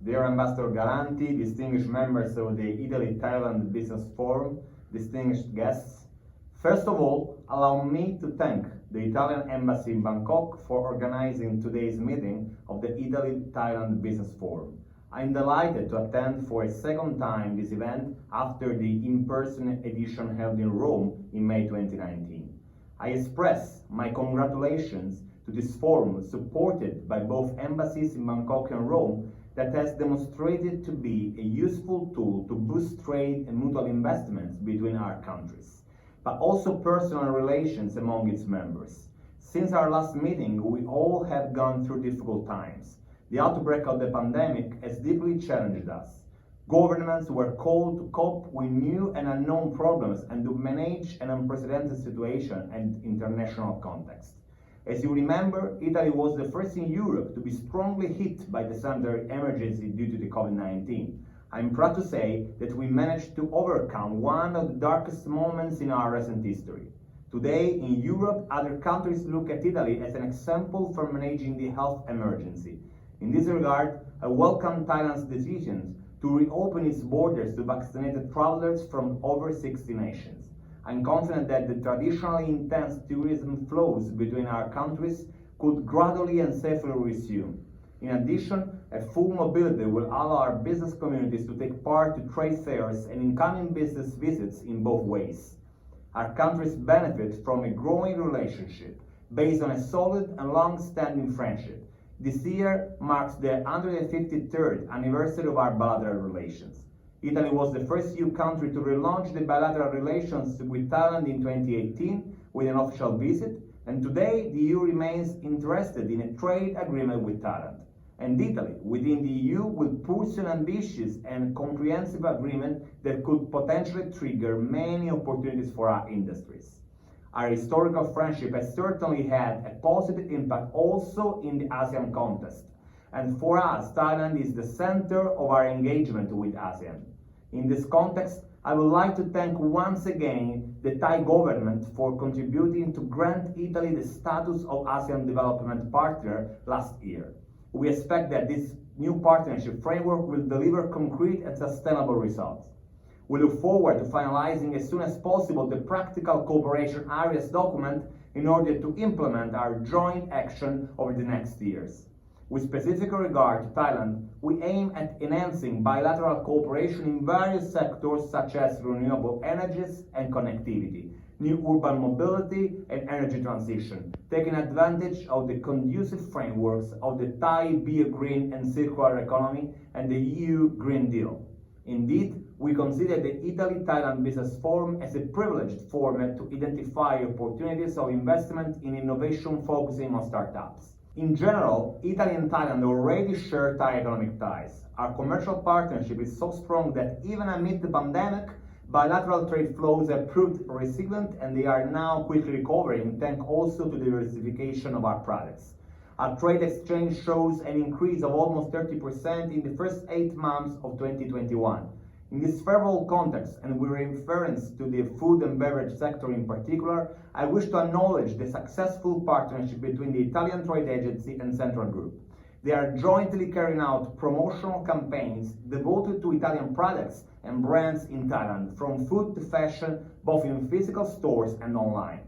Dear Ambassador Galanti, distinguished members of the Italy-Thailand Business Forum, distinguished guests, first of all, allow me to thank the Italian Embassy in Bangkok for organizing today's meeting of the Italy-Thailand Business Forum. I'm delighted to attend for a second time this event after the in-person edition held in Rome in May 2019. I express my congratulations to this forum supported by both embassies in Bangkok and Rome that has demonstrated to be a useful tool to boost trade and mutual investments between our countries, but also personal relations among its members. Since our last meeting, we all have gone through difficult times. The outbreak of the pandemic has deeply challenged us. Governments were called to cope with new and unknown problems and to manage an unprecedented situation and international context. As you remember, Italy was the first in Europe to be strongly hit by the sanitary emergency due to the COVID-19. I'm proud to say that we managed to overcome one of the darkest moments in our recent history. Today, in Europe, other countries look at Italy as an example for managing the health emergency. In this regard, I welcome Thailand's decision to reopen its borders to vaccinated travelers from over 60 nations. I'm confident that the traditionally intense tourism flows between our countries could gradually and safely resume. In addition, a full mobility will allow our business communities to take part to trade fairs and incoming business visits in both ways. Our countries benefit from a growing relationship based on a solid and long-standing friendship. This year marks the 153rd anniversary of our bilateral relations. Italy was the first EU country to relaunch the bilateral relations with Thailand in 2018 with an official visit, and today the EU remains interested in a trade agreement with Thailand. And Italy, within the EU, will pursue an ambitious and comprehensive agreement that could potentially trigger many opportunities for our industries. Our historical friendship has certainly had a positive impact also in the ASEAN context. And for us, Thailand is the center of our engagement with ASEAN. In this context, I would like to thank once again the Thai government for contributing to grant Italy the status of ASEAN development partner last year. We expect that this new partnership framework will deliver concrete and sustainable results. We look forward to finalizing as soon as possible the practical cooperation areas document in order to implement our joint action over the next years. With specific regard to Thailand, we aim at enhancing bilateral cooperation in various sectors such as renewable energies and connectivity, new urban mobility and energy transition, taking advantage of the conducive frameworks of the Thai Bio-Green and Circular Economy and the EU Green Deal. Indeed, we consider the Italy-Thailand Business Forum as a privileged format to identify opportunities of investment in innovation focusing on startups. In general, Italy and Thailand already share Thai economic ties. Our commercial partnership is so strong that even amid the pandemic, bilateral trade flows have proved resilient and they are now quickly recovering thanks also to the diversification of our products. Our trade exchange shows an increase of almost 30% in the first 8 months of 2021. In this favorable context, and with reference to the food and beverage sector in particular, I wish to acknowledge the successful partnership between the Italian Trade Agency and Central Group. They are jointly carrying out promotional campaigns devoted to Italian products and brands in Thailand, from food to fashion, both in physical stores and online.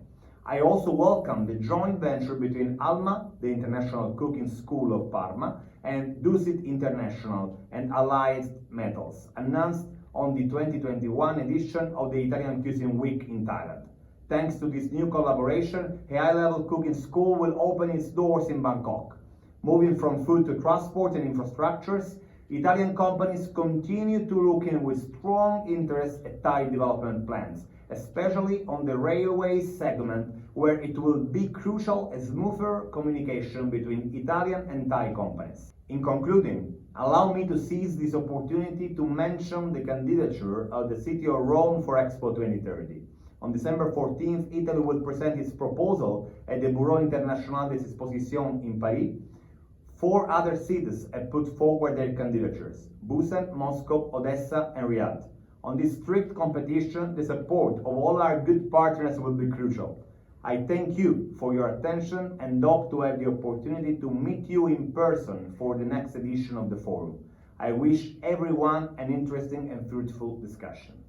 I also welcome the joint venture between ALMA, the International Cooking School of Parma, and Dusit International and Allied Metals, announced on the 2021 edition of the Italian Cuisine Week in Thailand. Thanks to this new collaboration, a high-level cooking school will open its doors in Bangkok. Moving from food to transport and infrastructures, Italian companies continue to look in with strong interest at Thai development plans, especially on the railway segment, where it will be crucial a smoother communication between Italian and Thai companies. In concluding, allow me to seize this opportunity to mention the candidature of the city of Rome for Expo 2030. On December 14th, Italy will present its proposal at the Bureau International des Expositions in Paris. 4 other cities have put forward their candidatures: Busan, Moscow, Odessa, and Riyadh. On this strict competition, the support of all our good partners will be crucial. I thank you for your attention and hope to have the opportunity to meet you in person for the next edition of the forum. I wish everyone an interesting and fruitful discussion.